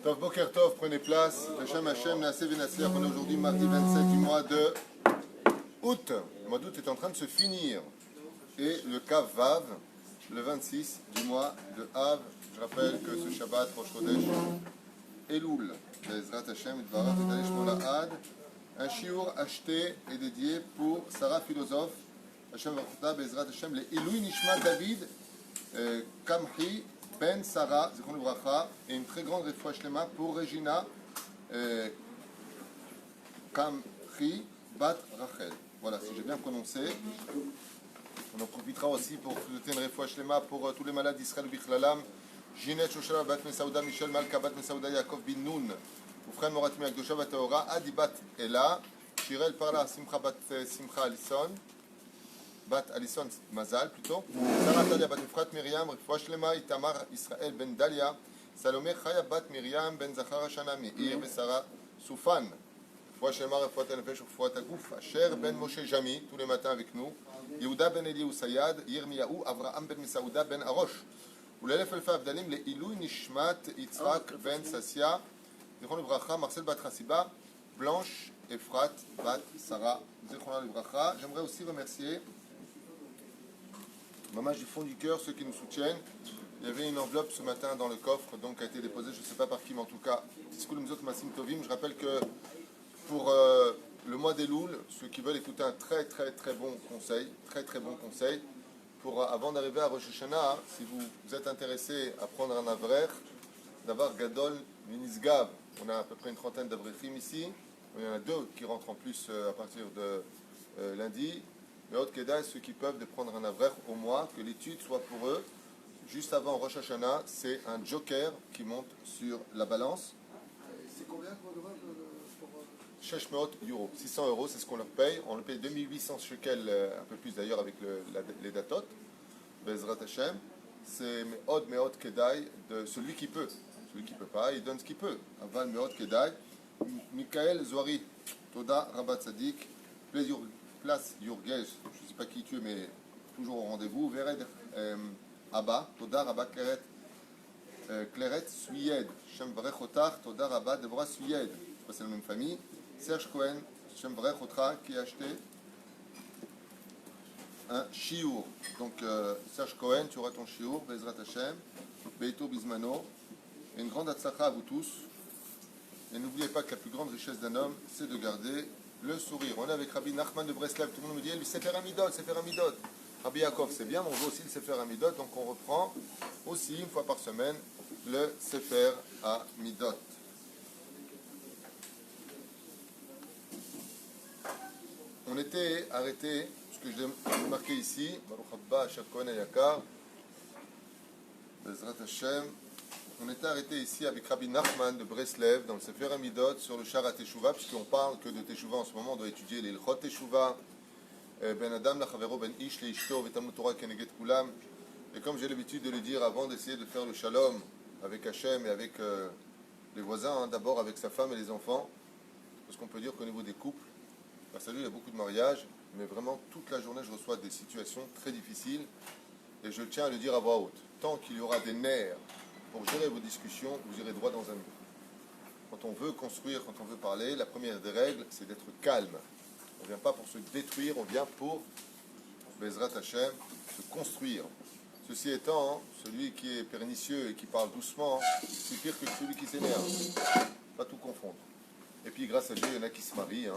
Tov Boker Tov, prenez place. Hashem Hashem, Naaseh Venatzliach. On est aujourd'hui mardi 27 du mois de août. Le mois d'août est en train de se finir. Et le Kav Vav, le 26 du mois de Av. Je rappelle que ce Shabbat, Rosh Chodesh, Elul, Bezrat Hashem, Dvarat et Dalish Molahad, un shiur acheté et dédié pour Sarah Philosophe, Hashem Varchota, Bezrat Hashem, les Elui Nishmat David, Kamhi, Ben Sarah, Zichron Bracha, et une très grande refoua shlema pour Regina, Kamhi, Bat Rachel. Voilà, si j'ai bien prononcé. On en profitera aussi pour souhaiter une refoua shlema pour tous les malades d'Israël Bichlalam, Ginette Shoshana Bat Mesauda, Michel Malka Bat Mesauda, Yaakov Bin Nun, Ufren Moratmi Akdosha Bat Taora, Adi Bat Ella, Shirel Parla, Simcha Bat Simcha Alison, Bat Alison Mazal plutôt, Sarah Talia Bat Efrat Miriam, Refoua Shlema, Itamar Israël Ben Dalia, Salomé Chaya Bat Miriam Ben Zachar Hashana Meir, Sarah Soufan, Refoua Shlema, Refoua Tenefesh, Refoua Tagouf, Asher Ben Moshe Jami, tous les matins avec nous, Yehuda Ben Eliou Sayad, Yirmiyahu, Avraham Ben Mesauda Ben Arosh, ולאלף אלפי הבדלים לעילוי נשמת יצחק בן ססיה, זיכרונו לברכה, מרסל בת חסיבה, בלנש אפרת בת שרה, זיכרונו לברכה. J'aimerais aussi remercier, mamage du fond du cœur, ceux qui nous soutiennent. Il y avait une enveloppe ce matin dans le coffre, donc qui a été déposée, je ne sais pas par qui, mais en tout cas, je rappelle que pour le mois d'Elul, ceux qui veulent écouter un très bon conseil, avant d'arriver à Rosh Hashanah, si vous êtes intéressé à prendre un avrer, d'avoir Gadol Minisgav, on a à peu près une trentaine d'avrechim ici, il y en a deux qui rentrent en plus à partir de lundi, mais autres Kedai, ceux qui peuvent de prendre un avrer au mois, que l'étude soit pour eux, juste avant Rosh Hashanah, c'est un joker qui monte sur la balance. C'est combien pour 600 euros. 600 euros, c'est ce qu'on leur paye. On leur paye 2800 shekels, un peu plus d'ailleurs avec les datot. Bezrat Hashem. C'est meod kedai de celui qui peut. Celui qui ne peut pas, il donne ce qu'il peut. Aval meod kedai. Michael Zoari, Toda Rabat Sadik, place Yurgesh, je ne sais pas qui tu es, mais toujours au rendez-vous. Vered Abba, Toda Rabat Kleret Suyed, Shem Brechotar, Toda Rabat Deborah Suyed. C'est la même famille. Serge Cohen, Shem Vrech Otra, qui a acheté un shiur. Donc, Serge Cohen, tu auras ton shiur, Bezrat Hashem, Beito Bismano, et une grande atzlacha à vous tous. Et n'oubliez pas que la plus grande richesse d'un homme, c'est de garder le sourire. On est avec Rabbi Nachman de Breslev, tout le monde me dit, le Sefer Amidot. Rabbi Yaakov, c'est bien, mais on veut aussi le Sefer Amidot, donc on reprend aussi, une fois par semaine, le Sefer Amidot. On était arrêté, ce que j'ai marqué ici, Baruch Abba, Shach Kohen Ayakar, Bezrat Hashem. On était arrêté ici avec Rabbi Nachman de Breslev dans le Sefer Amidot sur le Shara Teshuvah, puisqu'on parle que de Teshuvah en ce moment, on doit étudier les Ilchot Teshuvah, Ben Adam Lachavero, Ben Ish, Le Ishto, Vetamut Torah Keneget Kulam. Et comme j'ai l'habitude de le dire avant d'essayer de faire le Shalom avec Hachem et avec les voisins, d'abord avec sa femme et les enfants, parce qu'on peut dire qu'au niveau des couples, salut, il y a beaucoup de mariages, mais vraiment toute la journée je reçois des situations très difficiles et je tiens à le dire à voix haute. Tant qu'il y aura des nerfs pour gérer vos discussions, vous irez droit dans un mur. Quand on veut construire, quand on veut parler, la première des règles, c'est d'être calme. On ne vient pas pour se détruire, on vient pour, Bezrat Hashem, se construire. Ceci étant, celui qui est pernicieux et qui parle doucement, c'est pire que celui qui s'énerve. Pas tout confondre. Et puis grâce à Dieu, il y en a qui se marient.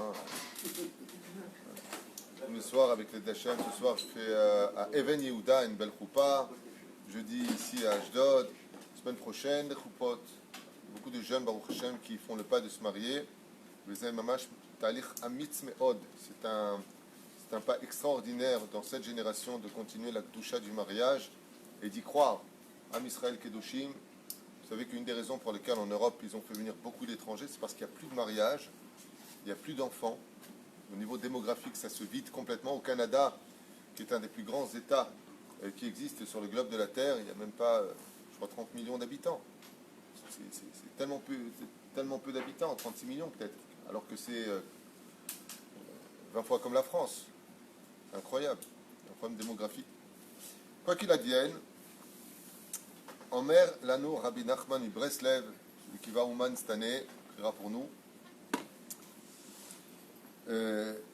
Le soir avec les Dachem, ce soir je fais à Even Yehuda une belle choupa. Jeudi ici à Ashdod. Semaine prochaine, des choupot. Beaucoup de jeunes Baruch Hashem qui font le pas de se marier. C'est un pas extraordinaire dans cette génération de continuer la Kedusha du mariage et d'y croire. Am Israël Kedoshim. Vous savez qu'une des raisons pour lesquelles en Europe ils ont fait venir beaucoup d'étrangers, c'est parce qu'il n'y a plus de mariage, il n'y a plus d'enfants. Au niveau démographique, ça se vide complètement. Au Canada, qui est un des plus grands États qui existent sur le globe de la Terre, il n'y a même pas, je crois, 30 millions d'habitants. C'est tellement peu d'habitants, 36 millions peut-être, alors que c'est 20 fois comme la France. C'est incroyable, un problème démographique. Quoi qu'il advienne, Omer Lano Rabbi Nachman Breslev, qui va à Ouman cette année, écrira pour nous.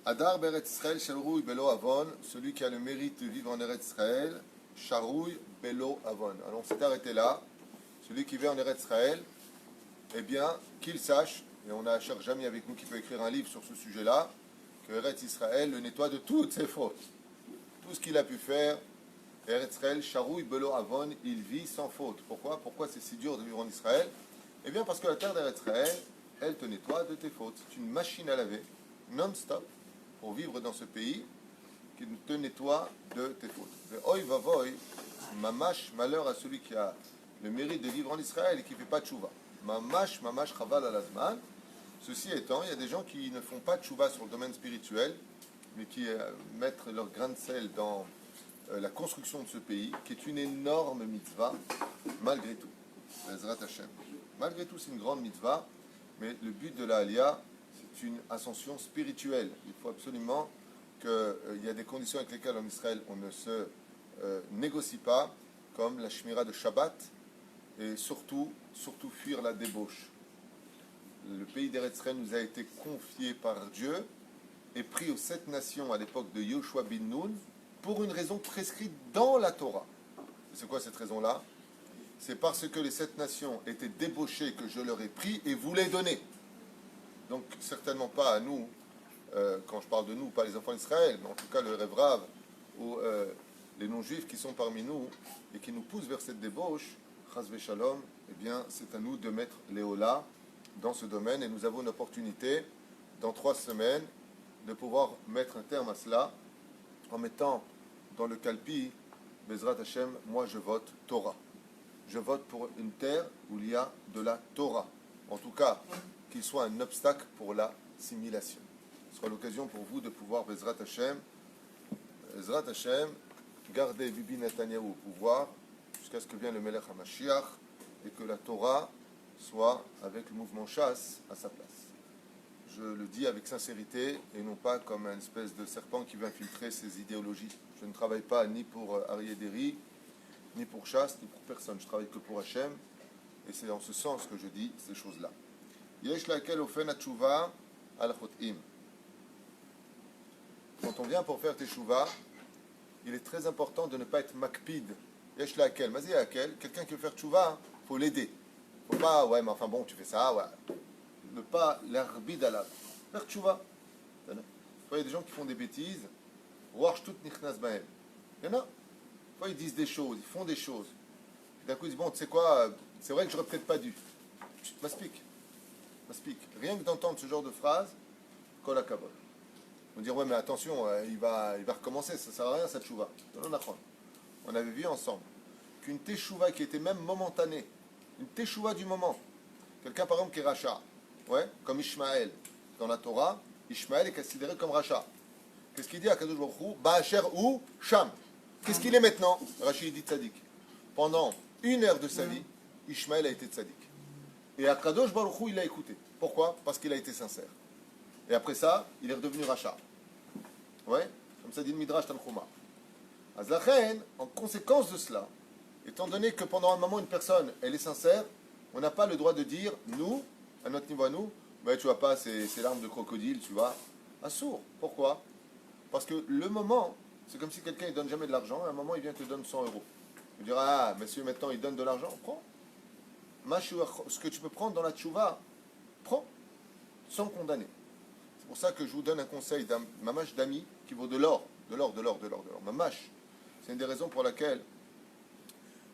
Adar Beret Israël, Sharouy Belo Avon, celui qui a le mérite de vivre en Eretz Israël, Sharouy Belo Avon. Alors on s'est arrêté là. Celui qui vit en Eretz Israël, eh bien, qu'il sache, et on a un cher Jamy avec nous qui peut écrire un livre sur ce sujet-là, que Eretz Israël le nettoie de toutes ses fautes. Tout ce qu'il a pu faire, Eretz Israël, Sharouy Belo Avon, il vit sans faute. Pourquoi? Pourquoi c'est si dur de vivre en Israël? Eh bien, parce que la terre d'Eretz Israël, elle te nettoie de tes fautes. C'est une machine à laver, non-stop, pour vivre dans ce pays qui te nettoie de tes fautes. Oi vavoy, mamash, malheur à celui qui a le mérite de vivre en Israël et qui ne fait pas de tchouva. Mamash, chaval al azman. Ceci étant, il y a des gens qui ne font pas de tchouva sur le domaine spirituel, mais qui mettent leur grain de sel dans la construction de ce pays, qui est une énorme mitzvah, malgré tout. Ezrat Hashem. Malgré tout, c'est une grande mitzvah, mais le but de la Aliyah, c'est une ascension spirituelle. Il faut absolument qu'il y a des conditions avec lesquelles en Israël on ne se négocie pas, comme la shmira de Shabbat, et surtout fuir la débauche. Le pays d'Eretz Israël nous a été confié par Dieu et pris aux 7 nations à l'époque de Yoshua bin Nun pour une raison prescrite dans la Torah. C'est quoi cette raison-là? C'est parce que les 7 nations étaient débauchées que je leur ai pris et vous les donner. Donc certainement pas à nous, quand je parle de nous, pas les enfants d'Israël, mais en tout cas le Rev Rav ou les non-juifs qui sont parmi nous et qui nous poussent vers cette débauche, Chas v'Shalom, eh bien c'est à nous de mettre Léola dans ce domaine et nous avons une opportunité dans 3 semaines de pouvoir mettre un terme à cela en mettant dans le Kalpi, Bezrat Hashem, moi je vote Torah. Je vote pour une terre où il y a de la Torah. En tout cas, qu'il soit un obstacle pour l'assimilation. Ce sera l'occasion pour vous de pouvoir, Bezrat Hashem, garder Bibi Netanyahu au pouvoir jusqu'à ce que vienne le Melech HaMashiach et que la Torah soit avec le mouvement chasse à sa place. Je le dis avec sincérité et non pas comme une espèce de serpent qui veut infiltrer ses idéologies. Je ne travaille pas ni pour Aryeh Deri, ni pour chasse, ni pour personne. Je travaille que pour Hachem et c'est en ce sens que je dis ces choses-là. Yesh laquelle ofen atchouva al chotim. Quand on vient pour faire teshuva, il est très important de ne pas être makpid. Yesh laquelle, vas-y laquelle, quelqu'un qui veut faire teshuva, il faut l'aider. Faut pas, ouais, mais enfin bon, tu fais ça, ouais. Ne pas l'arbid à la. Faire teshuva. Il y a des gens qui font des bêtises. Roach tout nichnas bahem. Il y en a. Fois, ils disent des choses, ils font des choses. Puis d'un coup, ils disent, bon, tu sais quoi, c'est vrai que j'aurais peut-être pas dû. M'explique. Rien que d'entendre ce genre de phrase, kol hakavod. On dire, ouais, mais attention, il va recommencer, ça ne sert à rien, cette teshuva. On avait vu ensemble qu'une teshuva qui était même momentanée, une teshuva du moment, quelqu'un par exemple qui est racha, ouais, comme Ishmaël, dans la Torah, Ishmaël est considéré comme racha. Qu'est-ce qu'il dit à Kadosh Baruch Hu? Ba'asher ou Sham. Qu'est-ce qu'il est maintenant? Rachid dit tzaddik. Pendant 1 heure de sa vie, Ishmaël a été tzaddik. Et Akadosh Baruch Hu, il l'a écouté. Pourquoi? Parce qu'il a été sincère. Et après ça, il est redevenu rachat. Ouais? Comme ça dit le Midrash Tanchuma. Azlachen, en conséquence de cela, étant donné que pendant un moment, une personne, elle est sincère, on n'a pas le droit de dire, nous, à notre niveau à nous, ben, tu vois pas, c'est larmes de crocodile, tu vois. Assour. Pourquoi? Parce que le moment, c'est comme si quelqu'un ne donne jamais de l'argent, et à un moment, il vient te donner 100 euros. Il dira, ah, monsieur, maintenant, il donne de l'argent, prends. Ce que tu peux prendre dans la tchouva, prends, sans condamner. C'est pour ça que je vous donne un conseil d'un mamash d'ami qui vaut de l'or. Mamash, c'est une des raisons pour laquelle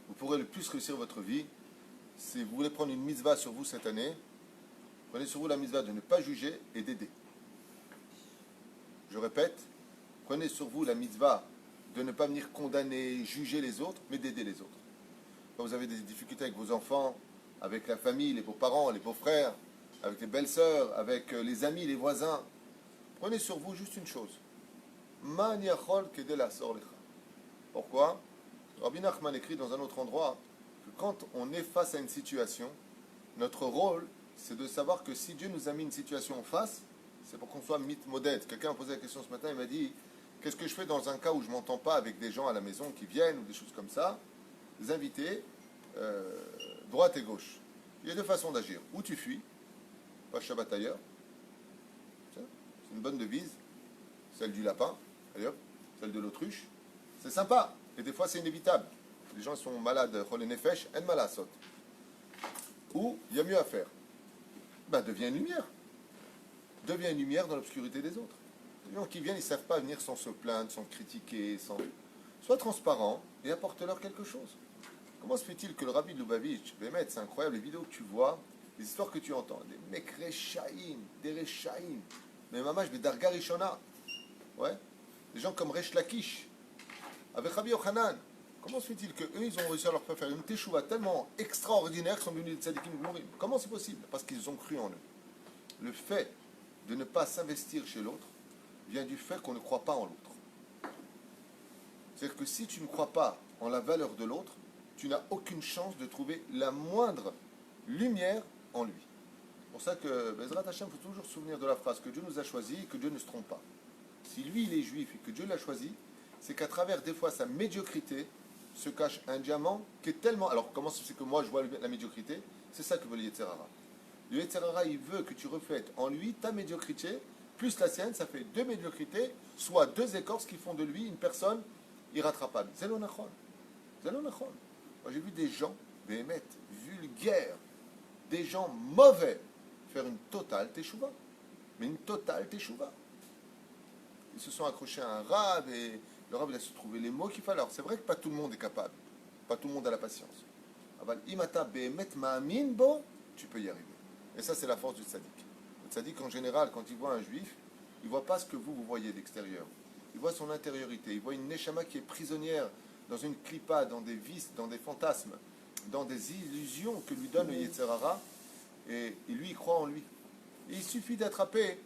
vous pourrez le plus réussir votre vie. Si vous voulez prendre une mitzvah sur vous cette année, prenez sur vous la mitzvah de ne pas juger et d'aider. Je répète, prenez sur vous la mitzvah de ne pas venir condamner, juger les autres, mais d'aider les autres. Quand vous avez des difficultés avec vos enfants, avec la famille, les beaux-parents, les beaux-frères, avec les belles-sœurs, avec les amis, les voisins, prenez sur vous juste une chose. Man yachol kedel asor lecha. Pourquoi? Rabbi Nachman écrit dans un autre endroit que quand on est face à une situation, notre rôle, c'est de savoir que si Dieu nous a mis une situation en face, c'est pour qu'on soit mitmoded. Quelqu'un m'a posé la question ce matin, il m'a dit, qu'est-ce que je fais dans un cas où je ne m'entends pas avec des gens à la maison qui viennent ou des choses comme ça? Des invités, droite et gauche. Il y a deux façons d'agir. Ou tu fuis, pas Shabbat ailleurs. C'est une bonne devise. Celle du lapin, allez hop, celle de l'autruche. C'est sympa. Et des fois, c'est inévitable. Les gens sont malades, chol nefesh, en malasot. Ou il y a mieux à faire. Ben, deviens une lumière. Deviens une lumière dans l'obscurité des autres. Les gens qui viennent, ils ne savent pas venir sans se plaindre, sans critiquer, sans... Sois transparent et apporte-leur quelque chose. Comment se fait-il que le rabbi de Lubavitch, Bémet, c'est incroyable, les vidéos que tu vois, les histoires que tu entends, des mecs rechaïm, des rechaïm, mais mamash, des darga rishona, ouais, des gens comme Resh Lakish, avec Rabbi Yochanan. Comment se fait-il qu'eux, ils ont réussi à leur faire une teshuva tellement extraordinaire qu'ils sont devenus des tzadikim gmurim? Comment c'est possible? Parce qu'ils ont cru en eux. Le fait de ne pas s'investir chez l'autre vient du fait qu'on ne croit pas en l'autre. C'est-à-dire que si tu ne crois pas en la valeur de l'autre, tu n'as aucune chance de trouver la moindre lumière en lui. C'est pour ça que, Bezrat Hashem, il faut toujours se souvenir de la phrase que Dieu nous a choisi et que Dieu ne se trompe pas. Si lui, il est juif et que Dieu l'a choisi, c'est qu'à travers des fois sa médiocrité se cache un diamant qui est tellement... Alors, comment c'est que moi je vois la médiocrité? C'est ça que veut le Yetzer Hara. Le Yetzer Hara, il veut que tu reflètes en lui ta médiocrité, plus la sienne, ça fait deux médiocrités, soit deux écorces qui font de lui une personne irrattrapable. Zelonachon. Zelonachon. Moi, j'ai vu des gens, béhémet, vulgaires, des gens mauvais, faire une totale teshuva. Mais une totale teshuva. Ils se sont accrochés à un rab et le rab, il a su trouver les mots qu'il fallait. Alors, c'est vrai que pas tout le monde est capable. Pas tout le monde a la patience. Aval imata béhémet ma'amin bo, tu peux y arriver. Et ça, c'est la force du tzaddik. Le tzaddik, en général, quand il voit un juif, il ne voit pas ce que vous voyez d'extérieur. Il voit son intériorité. Il voit une neshama qui est prisonnière dans une clipa, dans des vices, dans des fantasmes, dans des illusions que lui donne le Yetzer Hara, et lui, il croit en lui. Et il suffit d'attraper,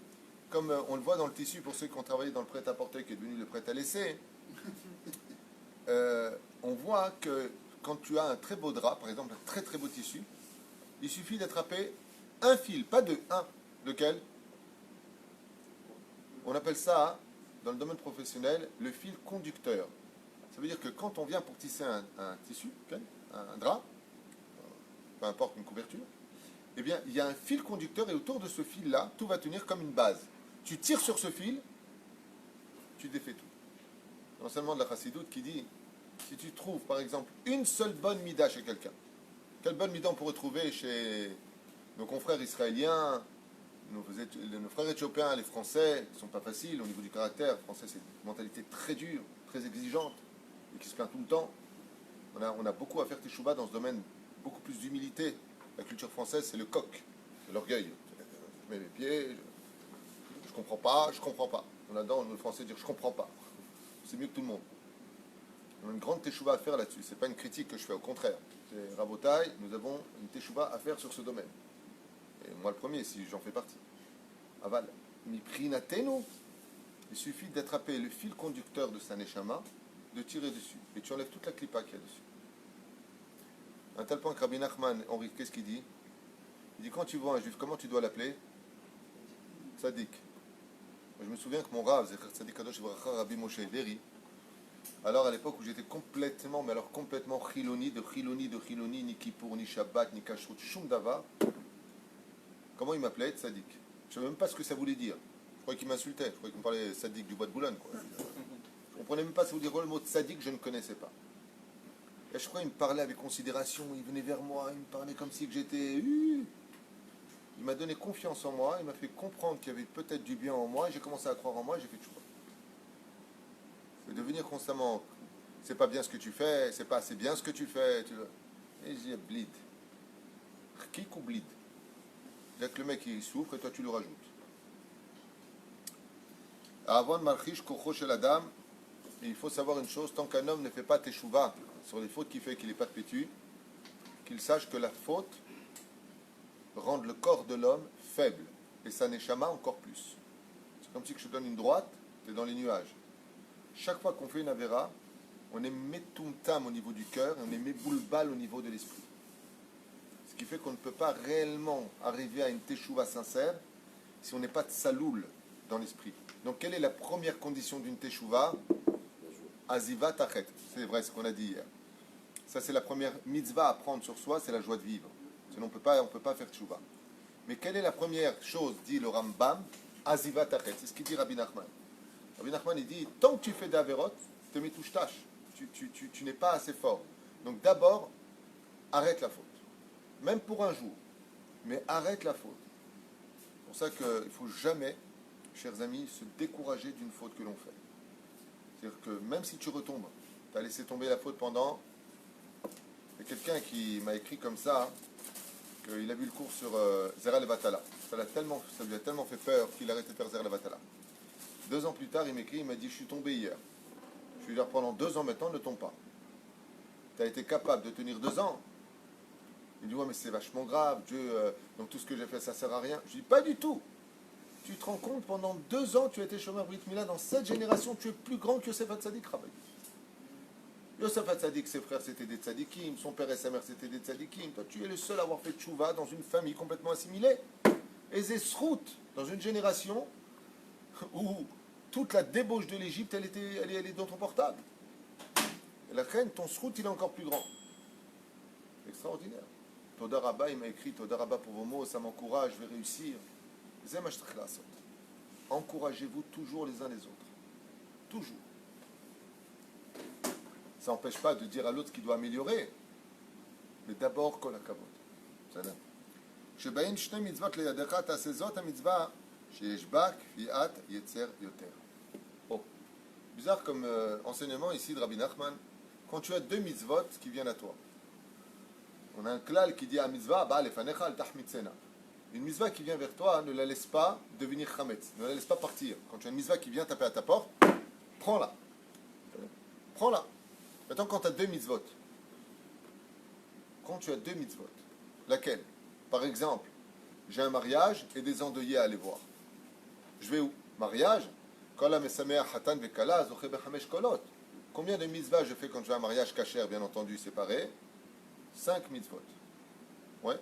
comme on le voit dans le tissu, pour ceux qui ont travaillé dans le prêt-à-porter, qui est devenu le prêt-à-laisser, on voit que quand tu as un très beau drap, par exemple un très très beau tissu, il suffit d'attraper un fil, pas deux, un. Lequel? On appelle ça, dans le domaine professionnel, le fil conducteur. Ça veut dire que quand on vient pour tisser un tissu, un drap, peu importe une couverture, eh bien, il y a un fil conducteur et autour de ce fil-là, tout va tenir comme une base. Tu tires sur ce fil, tu défais tout. Non seulement de la chassidoute qui dit, si tu trouves par exemple une seule bonne mida chez quelqu'un, quelle bonne mida on pourrait trouver chez nos confrères israéliens, nos frères éthiopiens, les Français, qui ne sont pas faciles au niveau du caractère. Les Français, c'est une mentalité très dure, très exigeante, et qui se plaint tout le temps. On a beaucoup à faire teshuva dans ce domaine, beaucoup plus d'humilité. La culture française, c'est le coq, c'est l'orgueil. Je mets mes pieds, je comprends pas, je comprends pas. On adore le français dire je comprends pas. C'est mieux que tout le monde. On a une grande teshuva à faire là-dessus. C'est pas une critique que je fais, au contraire. C'est Rabotai, nous avons une teshuva à faire sur ce domaine. Et moi le premier, si j'en fais partie. Aval, miprinatenu, il suffit d'attraper le fil conducteur de sa neshama, de tirer dessus. Et tu enlèves toute la clipa qu'il y a dessus. À un tel point que Rabbi Nachman, Henri, qu'est-ce qu'il dit? Il dit, quand tu vois un juif, comment tu dois l'appeler? Tzadik. Moi, je me souviens que mon Rav, Zecher Tzadik Kadosh Vracha, Rabbi Moshe Deri, alors à l'époque où j'étais complètement, mais alors complètement chiloni, ni Kippour, ni Shabbat, ni Kashrut, Shum Davar, comment il m'appelait? Tzadik. Je ne savais même pas ce que ça voulait dire. Je croyais qu'il m'insultait, je croyais qu'il me parlait Tzadik du bois de Boulogne, quoi. Je ne comprenais même pas ce que voulait dire le mot Tzadik, je ne connaissais pas. Et je crois qu'il me parlait avec considération, il venait vers moi, il me parlait comme si que j'étais... Il m'a donné confiance en moi, il m'a fait comprendre qu'il y avait peut-être du bien en moi, et j'ai commencé à croire en moi, et j'ai fait tchouva. C'est de venir constamment, c'est pas bien ce que tu fais, c'est pas assez bien ce que tu fais, et j'ai blid. Qui ou blid? C'est-à-dire que le mec il souffre et toi tu le rajoutes. Avant de marchish kocho chez la dame, il faut savoir une chose, tant qu'un homme ne fait pas teshuva sur les fautes qu'il fait, qu'il est perpétue, qu'il sache que la faute rend le corps de l'homme faible, et sa neshama encore plus. C'est comme si je te donne une droite, tu es dans les nuages. Chaque fois qu'on fait une avéra, on est metumtam au niveau du cœur, et on est meboulbal au niveau de l'esprit. Ce qui fait qu'on ne peut pas réellement arriver à une teshuva sincère si on n'est pas tsaloul dans l'esprit. Donc quelle est la première condition d'une teshuva? Aziva tachet. C'est vrai ce qu'on a dit hier. Ça c'est la première mitzvah à prendre sur soi, c'est la joie de vivre. Sinon, on ne peut pas faire tchouva. Mais quelle est la première chose, dit le Rambam? Azivat achet. C'est ce qu'il dit Rabbi Nachman. Rabbi Nachman, il dit, tant que tu fais d'averot, te mets touche-tâche. Tu n'es pas assez fort. Donc d'abord, arrête la faute. Même pour un jour. Mais arrête la faute. C'est pour ça qu'il ne faut jamais, chers amis, se décourager d'une faute que l'on fait. C'est-à-dire que même si tu retombes, tu as laissé tomber la faute pendant... Il y a quelqu'un qui m'a écrit comme ça, qu'il a vu le cours sur Zera Levatala. Ça lui a tellement fait peur qu'il a arrêté de faire Zera Levatala. 2 ans plus tard, il m'écrit, il m'a dit, je suis tombé hier. Je lui ai dit, pendant 2 ans maintenant, ne tombe pas. Tu as été capable de tenir 2 ans. Il dit, ouais, mais c'est vachement grave, Dieu, donc tout ce que j'ai fait, ça ne sert à rien. Je lui dis, pas du tout. Tu te rends compte, pendant 2 ans, tu as été chômeur Brit Mila, dans cette génération, tu es plus grand que Yosef Hatzadik, Rabbi. Yosef Hatzadik, ses frères, c'était des tzadikim, son père et sa mère, c'était des tzadikim. Toi, tu es le seul à avoir fait tchouva dans une famille complètement assimilée. Et Zesrout, dans une génération où toute la débauche de l'Égypte, elle est dans ton portable. Et la reine, ton srout, il est encore plus grand. Extraordinaire. Toda Rabba, il m'a écrit, Toda Rabba pour vos mots, ça m'encourage, je vais réussir. Encouragez-vous toujours les uns les autres. Toujours. Ça n'empêche pas de dire à l'autre ce qu'il doit améliorer. Mais d'abord, kol hakavod. C'est là. שבאים שני מצוות לידך תעשה זאת המצווה שיש בה כפיית יצר יותר. Oh. Bizarre comme enseignement ici de Rabbi Nachman. Quand tu as 2 mitzvot qui viennent à toi. On a un klal qui dit à mitzvah, ba lefanecha al tahmitzena. Une mitzvah qui vient vers toi, ne la laisse pas devenir chametz. Ne la laisse pas partir. Quand tu as une mitzvah qui vient taper à ta porte, prends-la. Prends-la. Maintenant, quand tu as 2 mitzvot, laquelle? Par exemple, j'ai un mariage et des endeuillés à aller voir. Je vais où? Mariage? Combien de mitzvahs je fais quand je vais à un mariage kasher, bien entendu, séparé? 5 mitzvot. Ouais.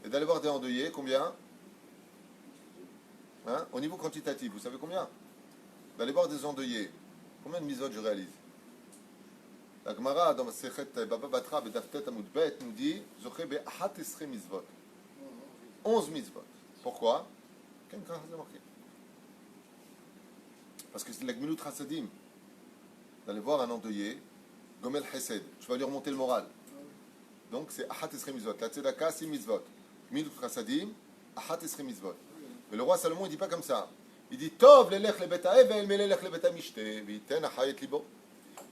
Et d'aller voir des endeuillés, combien? Hein? Au niveau quantitatif, vous savez combien? D'aller voir des endeuillés, combien de mitzvot je réalise? La Gemara dans Masechet Baba Batra Bedaftet Amud Bet nous dit Zoché be'ahat esre mitzvot. 11 mitzvot. Pourquoi? Parce que c'est la Gmilut Hasadim. D'aller voir un endeuillé, Gomel Hesed, tu vas lui remonter le moral. Donc c'est ahat esre mitzvot. La tzedaka, 6 mitzvot. Gmilut Hasadim, ahat esre mitzvot. Mais le roi Salomon, il dit pas comme ça. Il dit Tov lelech lebet ha'evel, mais lelech lebet ha'mishte, v'iten achayet libo.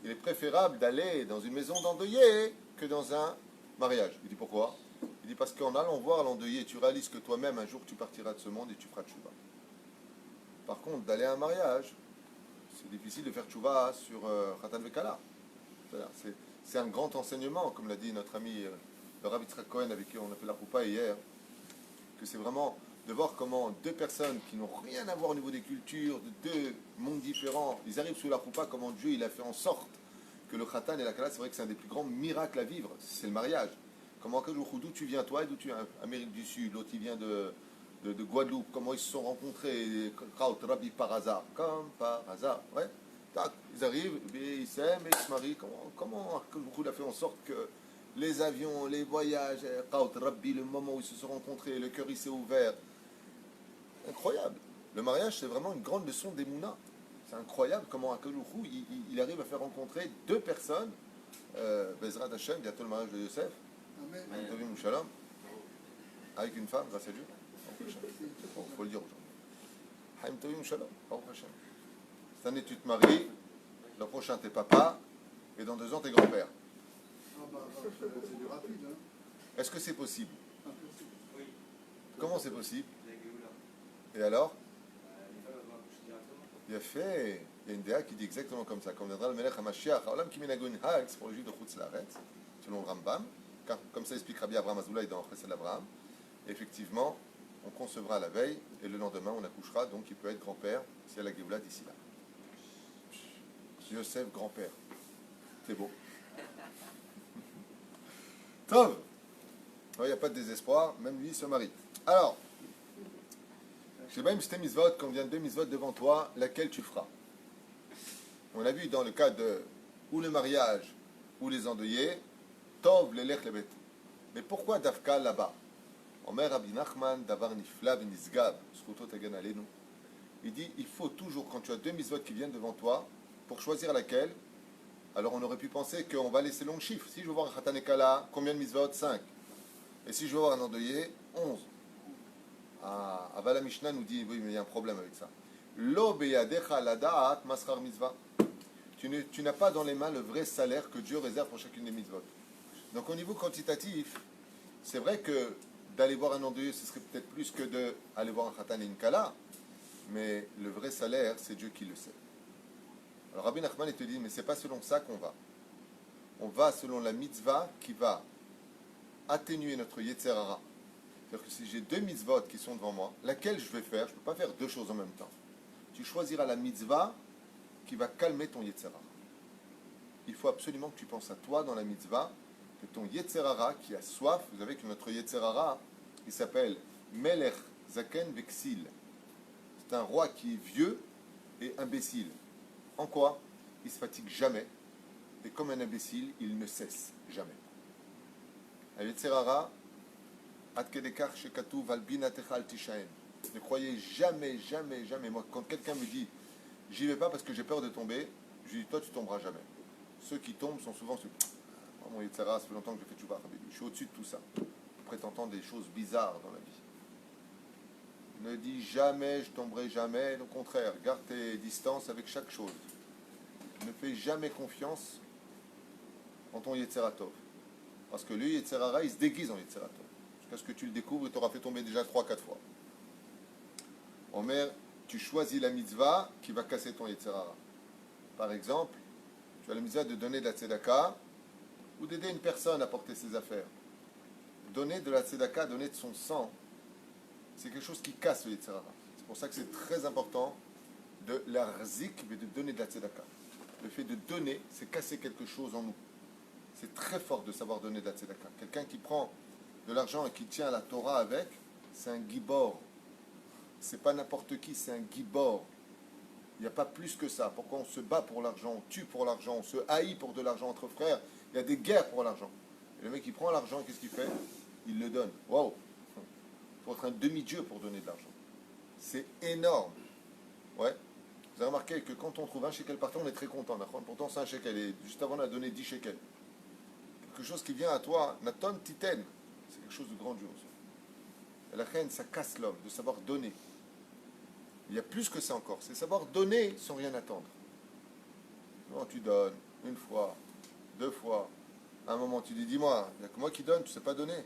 Il est préférable d'aller dans une maison d'endeuillé que dans un mariage. Il dit pourquoi? Il dit parce qu'en allant voir l'endeuillé, tu réalises que toi-même, un jour, tu partiras de ce monde et tu feras tchouva. Par contre, d'aller à un mariage, c'est difficile de faire tchouva sur Khatan Vekala. C'est un grand enseignement, comme l'a dit notre ami le Rav Yitzhak Cohen, avec qui on a fait la roupa hier, que c'est vraiment de voir comment 2 personnes qui n'ont rien à voir au niveau des cultures, de 2 mondes différents, ils arrivent sous la roupa, comment Dieu il a fait en sorte que le Khatan et la Kala, c'est vrai que c'est un des plus grands miracles à vivre, c'est le mariage. Comment d'où tu viens toi et d'où tu viens? Amérique du Sud, l'autre il vient de Guadeloupe, comment ils se sont rencontrés, Kraut, Rabbi par hasard, comme par hasard, ouais. Tac, ils arrivent, ils s'aiment et ils se marient. Comment il a fait en sorte que les avions, les voyages, Kraut, Rabbi, le moment où ils se sont rencontrés, le cœur il s'est ouvert. Incroyable. Le mariage, c'est vraiment une grande leçon d'Emouna. C'est incroyable comment Akadoujou, il arrive à faire rencontrer 2 personnes. Bezrat Hashem, bientôt le mariage de Yosef. Amen. Tovim Shalom. Avec une femme, grâce à Dieu. Il faut le dire aujourd'hui. Haim Tovim Shalom. Cette année, tu te maries. Le prochain, t'es papa. Et dans 2 ans, t'es grand-père. C'est du rapide. Hein. Est-ce que c'est possible? Oui. Comment c'est possible? Et alors? Il a fait. Il y a une déa qui dit exactement comme ça. Quand on viendra le Melech HaMashiach, Haolam ki menagun ha'ek, c'est pour le juif de Chutz La'aretz, selon le Rambam. Comme ça explique Rabbi Abraham Azoulay dans Chesed Abraham. Effectivement, on concevra la veille et le lendemain on accouchera, donc il peut être grand-père s'il y a la Géoula d'ici là. Yosef, grand-père. C'est beau. Tov. Il n'y a pas de désespoir, même lui se marie. Alors, je sais même si t'es mitzvot, quand vient 2 mitzvot devant toi, laquelle tu feras? On a vu dans le cas de ou le mariage ou les endeuillés, Tov lelech lebet Mais pourquoi Dafka là-bas? Omer Rabbi Nachman, Davar Nifla Ben Nisgab, Zchuto Tagen Aleinu. Il dit, il faut toujours, quand tu as deux mitzvot qui viennent devant toi, pour choisir laquelle, alors on aurait pu penser qu'on va laisser long chiffre. Si je veux voir un Khatanekala, combien de mitzvot? 5. Et si je veux voir un endeuillé, 11. Ah, Avala Mishnah nous dit, oui, mais il y a un problème avec ça. Lo beyadecha ladaat maschar mitzvah. Tu n'as pas dans les mains le vrai salaire que Dieu réserve pour chacune des mitzvot. Donc au niveau quantitatif, c'est vrai que d'aller voir un endeuillé, ce serait peut-être plus que d'aller voir un khatan et une kala, mais le vrai salaire, c'est Dieu qui le sait. Alors Rabbi Nachman, il te dit, mais c'est pas selon ça qu'on va. On va selon la mitzvah qui va atténuer notre yetzer hara. C'est-à-dire que si j'ai deux mitzvot qui sont devant moi, laquelle je vais faire? Je ne peux pas faire deux choses en même temps. Tu choisiras la mitzvah qui va calmer ton yetzer hara. Il faut absolument que tu penses à toi dans la mitzvah, que ton yetzer hara qui a soif, vous savez que notre yetzer hara, il s'appelle Melech Zaken Veksil. C'est un roi qui est vieux et imbécile. En quoi? Il se fatigue jamais. Et comme un imbécile, il ne cesse jamais. Un yetzer hara, ne croyez jamais, jamais, jamais. Moi, quand quelqu'un me dit j'y vais pas parce que j'ai peur de tomber, je lui dis toi tu tomberas jamais. Ceux qui tombent sont souvent ceux. Oh, mon Yetzara, ça fait longtemps que j'ai fait tchouva, je suis au-dessus de tout ça. Après t'entends des choses bizarres dans la vie. Ne dis jamais je tomberai jamais, au contraire, garde tes distances avec chaque chose. Ne fais jamais confiance en ton Yetzera Tov. Parce que lui, Yetzerara, il se déguise en Yetzera Tov. Jusqu'à ce que tu le découvres, il t'aura fait tomber déjà 3-4 fois. Omer, tu choisis la mitzvah qui va casser ton Yetzerara. Par exemple, tu as la mitzvah de donner de la tzedaka ou d'aider une personne à porter ses affaires. Donner de la tzedaka, donner de son sang, c'est quelque chose qui casse le Yetzerara. C'est pour ça que c'est très important de la rzik, mais de donner de la tzedaka. Le fait de donner, c'est casser quelque chose en nous. C'est très fort de savoir donner de la tzedaka. Quelqu'un qui prend de l'argent et qui tient la Torah avec, c'est un gibor. C'est pas n'importe qui, c'est un gibor. Il n'y a pas plus que ça. Pourquoi on se bat pour l'argent, on tue pour l'argent, on se haït pour de l'argent entre frères. Il y a des guerres pour l'argent. Et le mec qui prend l'argent, qu'est-ce qu'il fait? Il le donne. Waouh! Il faut être un demi-dieu pour donner de l'argent. C'est énorme. Ouais. Vous avez remarqué que quand on trouve un shekel par terre, on est très content. Pourtant, c'est un shekel. Et juste avant, on a donné 10 shekels. Quelque chose qui vient à toi, Naton Titen. C'est quelque chose de grandiose. Et la reine, ça casse l'homme, de savoir donner. Il y a plus que ça encore. C'est savoir donner sans rien attendre. Non, tu donnes une fois, deux fois. À un moment, tu dis, dis-moi, il n'y a que moi qui donne, tu ne sais pas donner.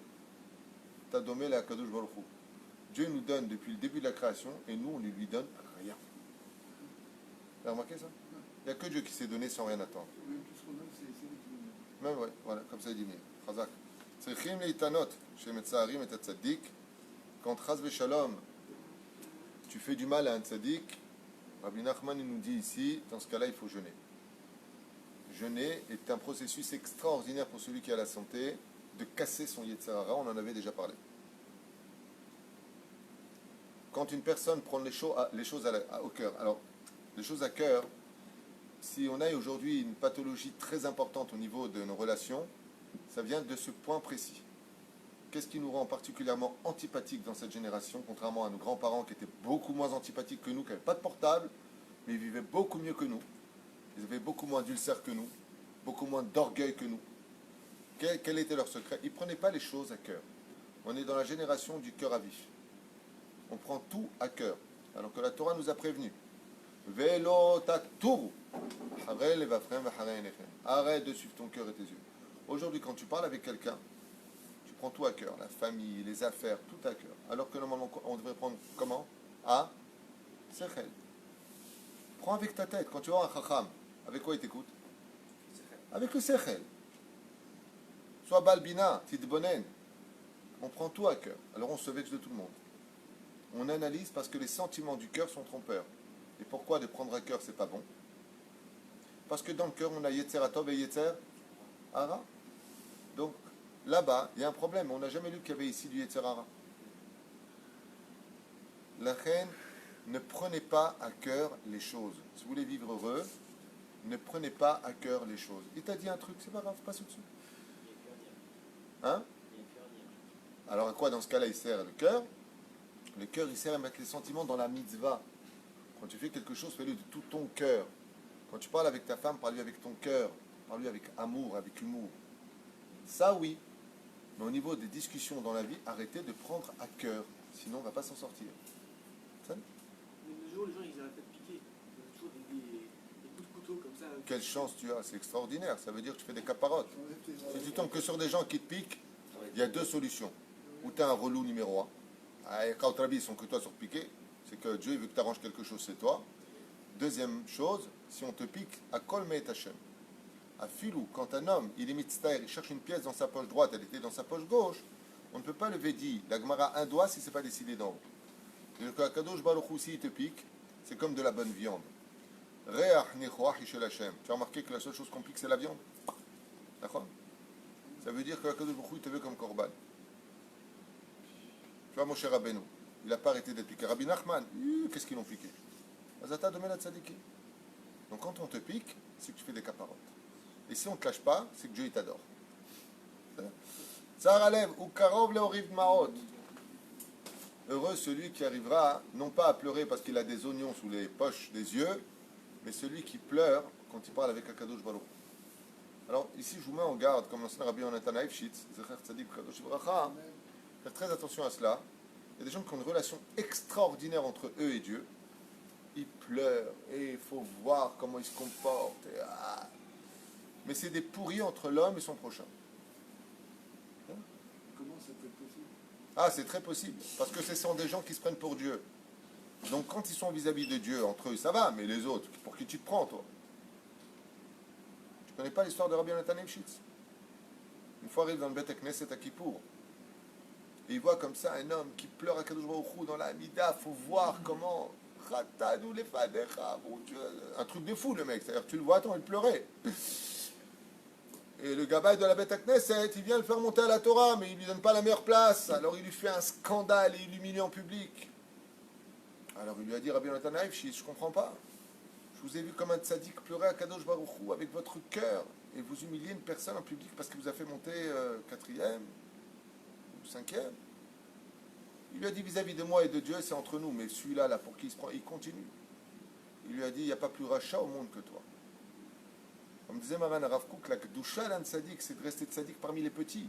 T'as donné la Kadosh Baruch Hu. Dieu nous donne depuis le début de la création et nous, on ne lui donne rien. Vous avez remarqué ça? Il n'y a que Dieu qui s'est donné sans rien attendre. Même tout ce qu'on donne, c'est lui qui nous donne. Même, ouais, voilà, comme ça il dit mieux. Chazak. Tzrichim leitanot, chez Metzaharim et Tzaddik, quand Chaz Veshalom, tu fais du mal à un tzaddik, Rabbi Nachman il nous dit ici, dans ce cas-là, il faut jeûner. Jeûner est un processus extraordinaire pour celui qui a la santé de casser son Yetzer Hara, on en avait déjà parlé. Quand une personne prend les choses au cœur, alors, les choses à cœur, si on a aujourd'hui une pathologie très importante au niveau de nos relations, ça vient de ce point précis. Qu'est-ce qui nous rend particulièrement antipathiques dans cette génération, contrairement à nos grands-parents qui étaient beaucoup moins antipathiques que nous, qui n'avaient pas de portable, mais ils vivaient beaucoup mieux que nous. Ils avaient beaucoup moins d'ulcères que nous, beaucoup moins d'orgueil que nous. Quel était leur secret? Ils ne prenaient pas les choses à cœur. On est dans la génération du cœur à vif. On prend tout à cœur, alors que la Torah nous a prévenus. Velo taturu. Arrête de suivre ton cœur et tes yeux. Aujourd'hui, quand tu parles avec quelqu'un, tu prends tout à cœur, la famille, les affaires, tout à cœur. Alors que normalement, on devrait prendre comment? À sechel. Prends avec ta tête. Quand tu vois un chacham, avec quoi il t'écoute? Avec le sechel. Sois balbina, tidbonen. On prend tout à cœur. Alors on se vexe de tout le monde. On analyse parce que les sentiments du cœur sont trompeurs. Et pourquoi de prendre à cœur, c'est pas bon? Parce que dans le cœur, on a Yetzer Tov et Yetzer Hara. Donc, là-bas, il y a un problème. On n'a jamais lu qu'il y avait ici du Yetzer Hara. La reine, ne prenez pas à cœur les choses. Si vous voulez vivre heureux, ne prenez pas à cœur les choses. Il t'a dit un truc, c'est pas grave, passe au-dessus. Hein? Alors à quoi dans ce cas-là il sert le cœur? Le cœur il sert à mettre les sentiments dans la mitzvah. Quand tu fais quelque chose, fais-le de tout ton cœur. Quand tu parles avec ta femme, parle-lui avec ton cœur. Parle-lui avec amour, avec humour. Ça oui. Mais au niveau des discussions dans la vie, arrêtez de prendre à cœur. Sinon on ne va pas s'en sortir. Ça? Mais de nos jours, les gens, ils arrêtent pas de piquer. Ils ont toujours des coups de couteau comme ça. Quelle chance tu as, c'est extraordinaire. Ça veut dire que tu fais des caparottes. Si tu tombes que sur des gens qui te piquent, il y a deux solutions. Ou tu es un relou numéro un. Quand ils sont que toi sur piquer, c'est que Dieu il veut que tu arranges quelque chose, c'est toi. Deuxième chose, si on te pique, à kol me'et Hashem. À filou, quand un homme, il est mitzvah, il cherche une pièce dans sa poche droite, elle était dans sa poche gauche, on ne peut pas lever dit. La Gemara un doigt si ce n'est pas décidé d'en haut. C'est-à-dire que Kadosh Baruch Hu, s'il te pique, c'est comme de la bonne viande. Re'ach nechoach ishel Hashem. Tu as remarqué que la seule chose qu'on pique, c'est la viande. D'accord? Ça veut dire que Kadosh Baruch Hu te veut comme korban. Tu vois, mon cher Rabbeinu, il n'a pas arrêté d'être piqué. Rabbi Nachman, qu'est-ce qu'ils l'ont piqué? Azata domena tzadiki. Donc quand on te pique, c'est que tu fais des caparottes. Et si on ne te lâche pas, c'est que Dieu il t'adore. Tsar alev ou karov leoriv maot. Heureux celui qui arrivera non pas à pleurer parce qu'il a des oignons sous les poches des yeux, mais celui qui pleure quand il parle avec Akadosh Baruch. Alors ici je vous mets en garde, comme l'ancien Rabbi Yonatan Eifshitz, Zecher Tzadik Kadosh Bracha, faire très attention à cela. Il y a des gens qui ont une relation extraordinaire entre eux et Dieu. Ils pleurent et il faut voir comment ils se comportent. Mais c'est des pourris entre l'homme et son prochain. Comment ça peut être possible? Ah, c'est très possible. Parce que ce sont des gens qui se prennent pour Dieu. Donc quand ils sont vis-à-vis de Dieu, entre eux, ça va. Mais les autres, pour qui tu te prends, toi? Tu connais pas l'histoire de Rabbi Yonatan Eifshitz? Une fois, il arrive dans le Beth Knesset à Kippour. Et il voit comme ça un homme qui pleure à Kadosh Baruch Hu dans la Hamida. Il faut voir comment... Mon Dieu. Un truc de fou, le mec. C'est-à-dire, tu le vois, attends, il pleurait. Et le gabaï de la Beth Knesset, il vient le faire monter à la Torah, mais il lui donne pas la meilleure place. Alors il lui fait un scandale et il l'humilie en public. Alors il lui a dit, Rabbi Yonatan Eifshitz, je comprends pas. Je vous ai vu comme un tzaddik pleurer à Kadosh Baruch Hu avec votre cœur et vous humiliez une personne en public parce qu'il vous a fait monter quatrième ou cinquième. Il lui a dit vis-à-vis de moi et de Dieu, c'est entre nous, mais celui-là, là, pour qui il se prend, il continue. Il lui a dit, il n'y a pas plus rachat au monde que toi. Comme disait Maran Rav Kook, la Kedusha d'un tzaddik, c'est de rester tzaddik parmi les petits.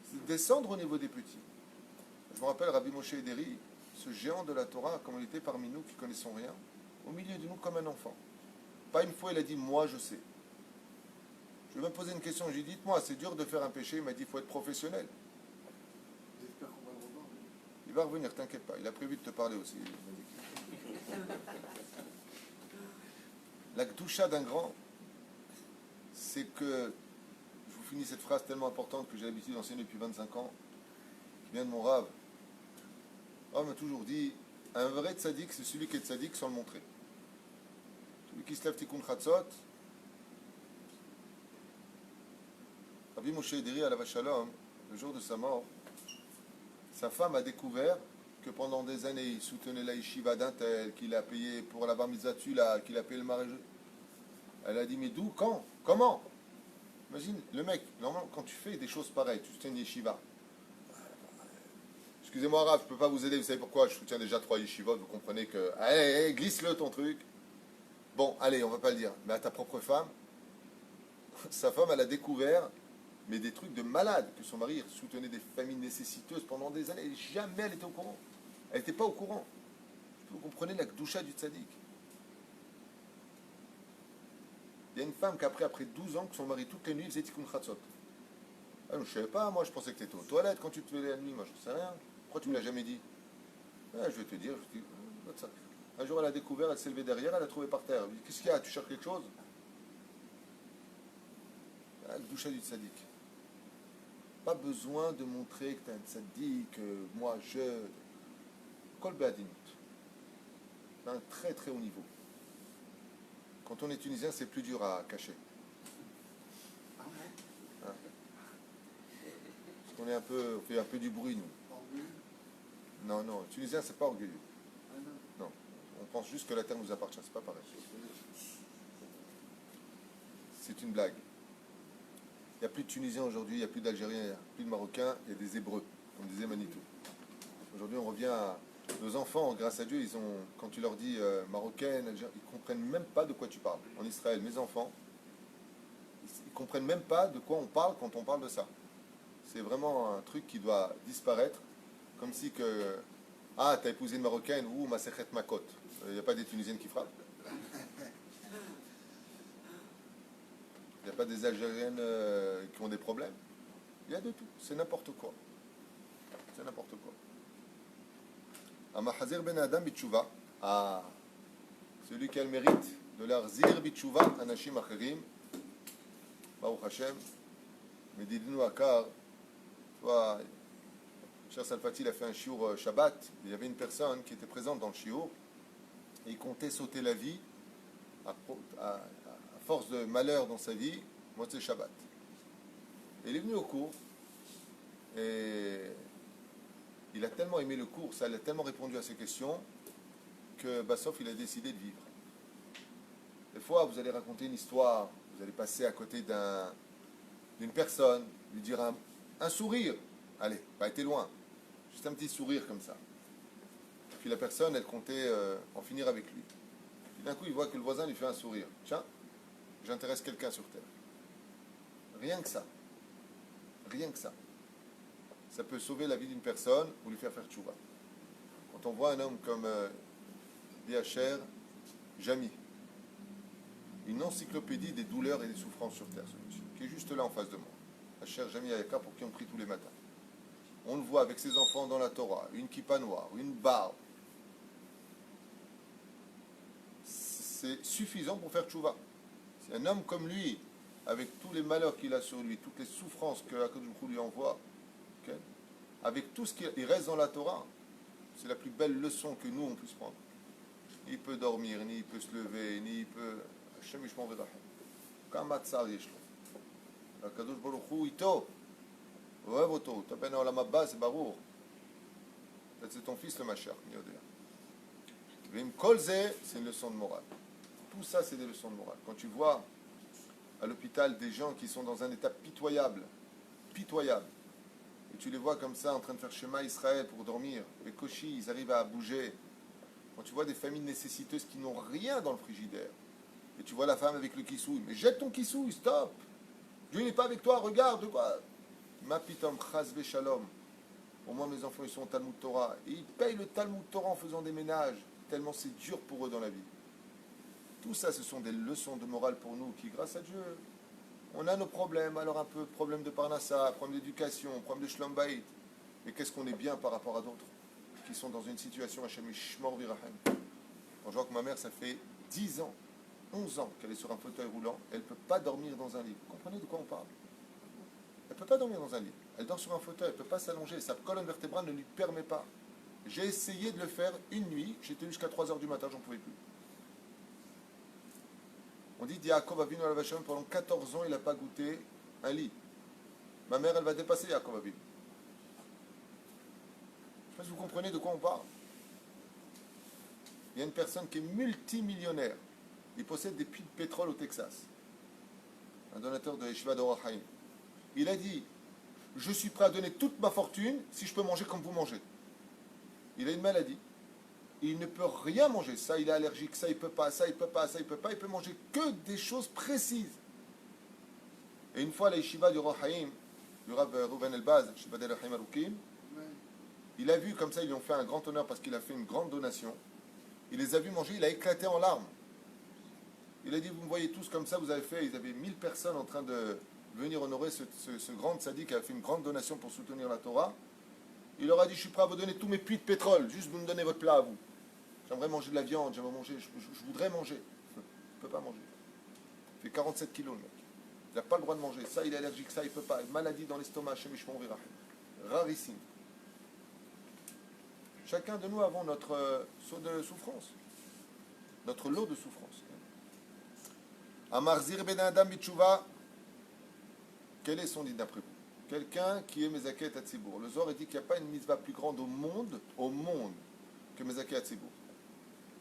C'est de descendre au niveau des petits. Je me rappelle Rabbi Moshe Ederi, ce géant de la Torah, comme il était parmi nous qui connaissons rien, au milieu de nous comme un enfant. Pas une fois il a dit, moi je sais. Je lui ai posé une question, j'ai dit, dites-moi, c'est dur de faire un péché, il m'a dit, il faut être professionnel. J'espère qu'on va le revoir. Il va revenir, t'inquiète pas, il a prévu de te parler aussi. La Kedusha d'un grand, c'est que, je vous finis cette phrase tellement importante que j'ai l'habitude d'enseigner depuis 25 ans, qui vient de mon Rav. Rav m'a toujours dit, un vrai tzaddik, c'est celui qui est tzaddik sans le montrer. Celui qui se lève tikkun chatzot. Rabbi Moshe Ederi alav shalom, le jour de sa mort, sa femme a découvert que pendant des années, il soutenait la yeshiva d'un tel, qu'il a payé pour la bar mitzvah là, qu'il a payé le mariage. Elle a dit, mais d'où, quand, comment? Imagine, le mec, normalement, quand tu fais des choses pareilles, tu soutiens une yeshiva. Excusez-moi, Rav, je ne peux pas vous aider, vous savez pourquoi? Je soutiens déjà 3 yeshivot, vous comprenez que... Allez, glisse-le ton truc. Bon, allez, on va pas le dire. Mais à ta propre femme, sa femme, elle a découvert, mais des trucs de malade, que son mari soutenait des familles nécessiteuses pendant des années. Et jamais elle était au courant. Elle n'était pas au courant. Vous comprenez la Kedusha du tzaddik. Il y a une femme qui après 12 ans, que son mari, toutes les nuits, faisait tikkun chatzot. Ah, je ne savais pas, moi, je pensais que tu étais aux toilettes quand tu te levais la nuit. Moi, je ne sais rien. Pourquoi tu ne me l'as jamais dit? Ah, je vais te dire. Je dis, ça. Un jour, elle a découvert, elle s'est levée derrière, elle a trouvé par terre. Elle dit, qu'est-ce qu'il y a? Tu cherches quelque chose? Ah, le doucha du tzaddik. Pas besoin de montrer que tu es un tzaddik, que moi, je... Kol be'adinut. C'est un très très haut niveau. Quand on est tunisien, c'est plus dur à cacher. Hein? Parce qu'on est on fait un peu du bruit, nous. Non, non, tunisien, c'est pas orgueilleux. Non, on pense juste que la terre nous appartient, c'est pas pareil. C'est une blague. Il n'y a plus de Tunisiens aujourd'hui, il n'y a plus d'Algériens, il n'y a plus de Marocains, il y a des Hébreux, comme disait Manitou. Aujourd'hui, on revient à nos enfants, grâce à Dieu, ils ont, quand tu leur dis marocaine, Algérienne, ils ne comprennent même pas de quoi tu parles. En Israël, mes enfants, ils ne comprennent même pas de quoi on parle quand on parle de ça. C'est vraiment un truc qui doit disparaître, comme si que ah, t'as épousé une Marocaine ou ma sechet makot. Il n'y a pas des Tunisiennes qui frappent. Il n'y a pas des Algériennes qui ont des problèmes. Il y a de tout. C'est n'importe quoi. C'est n'importe quoi. Amahazir ben Adam bitchouva. Ah, celui qui a le mérite de leur zir bitchouva anashim acherim. Baruch Hashem. Mais dis-nous akar. Toi, Cher Salfati, il a fait un shiur Shabbat. Il y avait une personne qui était présente dans le shiur et il comptait sauter la vie à force de malheur dans sa vie, Motzei Shabbat. Et il est venu au cours et il a tellement aimé le cours, ça l'a tellement répondu à ses questions que Bassof il a décidé de vivre. Des fois, vous allez raconter une histoire, vous allez passer à côté d'une personne, lui dire un sourire. Allez, pas été loin. Juste un petit sourire comme ça. Puis la personne, elle comptait en finir avec lui. Puis d'un coup, il voit que le voisin lui fait un sourire. Tiens, j'intéresse quelqu'un sur terre. Rien que ça. Rien que ça. Ça peut sauver la vie d'une personne ou lui faire tchouva. Quand on voit un homme comme D.H.R. Jamy, une encyclopédie des douleurs et des souffrances sur terre, ce monsieur, qui est juste là en face de moi. H.R. Jamy Ayaka, pour qui on prie tous les matins. On le voit avec ses enfants dans la Torah, une kippa noire, une barbe. C'est suffisant pour faire tchouva. C'est un homme comme lui, avec tous les malheurs qu'il a sur lui, toutes les souffrances que Akadosh Baruch Hu lui envoie, okay, avec tout ce qu'il reste dans la Torah, c'est la plus belle leçon que nous on puisse prendre. Ni il peut dormir, ni il peut se lever, ni il peut. Hashem yishmor v'rachem. Kama tsar yesh lo. Akadosh Baruch Hu ito. אוהב אותו, אתה בן העולם הבא, זה ברור. C'est ton fils le Mashiach, mi יודע. ועם כל זה, c'est une leçon de morale. Tout ça, c'est des leçons de morale. Quand tu vois à l'hôpital des gens qui sont dans un état pitoyable, pitoyable, et tu les vois comme ça en train de faire Shema Israël pour dormir, les koshis, ils arrivent à bouger. Quand tu vois des familles nécessiteuses qui n'ont rien dans le frigidaire, et tu vois la femme avec le kissouille, mais jette ton kissouille, stop. Dieu n'est pas avec toi, regarde, quoi. Ma pitam chazve shalom. Au moins mes enfants ils sont au Talmud Torah. Et ils payent le Talmud Torah en faisant des ménages. Tellement c'est dur pour eux dans la vie. Tout ça, ce sont des leçons de morale pour nous qui, grâce à Dieu, on a nos problèmes. Alors un peu problème de parnassa, problème d'éducation, problème de shlom bayit. Mais qu'est-ce qu'on est bien par rapport à d'autres qui sont dans une situation Hashem yishmor v'irachem. Quand je vois que ma mère, ça fait 10 ans, 11 ans qu'elle est sur un fauteuil roulant, elle ne peut pas dormir dans un lit. Vous comprenez de quoi on parle? Elle ne peut pas dormir dans un lit. Elle dort sur un fauteuil, elle ne peut pas s'allonger. Sa colonne vertébrale ne lui permet pas. J'ai essayé de le faire une nuit. J'étais jusqu'à 3 heures du matin, j'en pouvais plus. On dit Yaakov Avinu alav Hashem, pendant 14 ans, il n'a pas goûté un lit. Ma mère, elle va dépasser Yaakov Avinu. Je ne sais pas si vous comprenez de quoi on parle. Il y a une personne qui est multimillionnaire. Il possède des puits de pétrole au Texas. Un donateur de Yeshiva d'Or HaChaim. Il a dit, je suis prêt à donner toute ma fortune si je peux manger comme vous mangez. Il a une maladie. Il ne peut rien manger. Ça, il est allergique. Ça, il ne peut pas. Ça, il ne peut pas. Ça, il ne peut pas. Il peut manger que des choses précises. Et une fois, la yeshiva du Or HaChaim, du Rav Reuven Elbaz, Yeshiva d'El Chaim Arukim, il a vu comme ça, ils lui ont fait un grand honneur parce qu'il a fait une grande donation. Il les a vus manger, il a éclaté en larmes. Il a dit, vous me voyez tous comme ça, vous avez fait, ils avaient 1000 personnes en train de venir honorer ce grand tzaddik qui a fait une grande donation pour soutenir la Torah. Il leur a dit, je suis prêt à vous donner tous mes puits de pétrole, juste vous me donnez votre plat à vous. J'aimerais manger de la viande, j'aimerais manger, je voudrais manger. Il ne peut pas manger. Il fait 47 kilos le mec. Il n'a pas le droit de manger. Ça, il est allergique, ça, il ne peut pas. Maladie dans l'estomac, Hashem yishmor v'irachem. Rarissime. Chacun de nous avons notre saut de souffrance. Notre lot de souffrance. Amarzir ben Adam bitchouva. Quel est son dit d'après vous? Quelqu'un qui est Mezaket Hatzibour. Le Zohar dit qu'il n'y a pas une mitzvah plus grande au monde, que Mezaket Hatzibour.